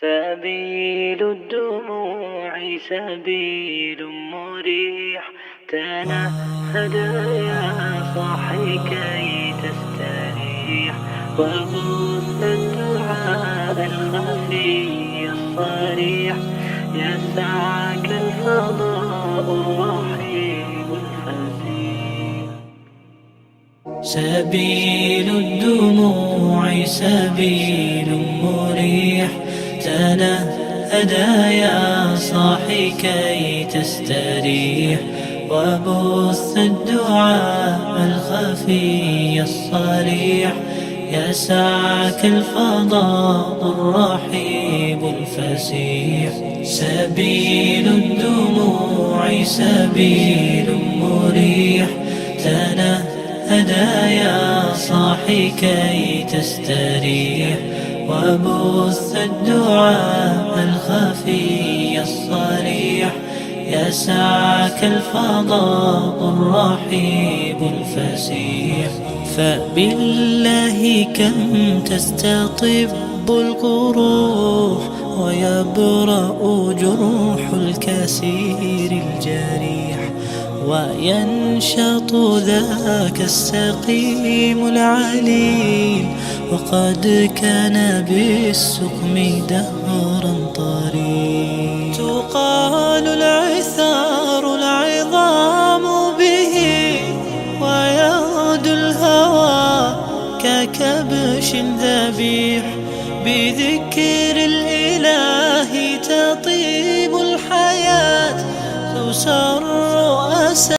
سبيل الدموع سبيل مريح، تنهد يا صاحي كي تستريح، وبث الدعاء الخفي الصريح، يسعك الفضاء الرحيم الفسيح. سبيل الدموع سبيل مريح، تنهد يا صاحي كي تستريح، وبث الدعاء الخفي الصريح، يسعك الفضاء الرحيب الفسيح. سبيل الدموع سبيل مريح، تنهد يا صاحي كي تستريح، وبث الدعاء الخفي الصريح، يسعك الفضاء الرحيب الفسيح. فبالله كم تستطب القروح، ويبرأ جروح الكسير الجريح، وينشط ذاك السقيم العليل، وقد كان بالسقم دهرا طريل. تقال العثار العظام به، ويغدو الهوى ككبش ذبيح، بذكر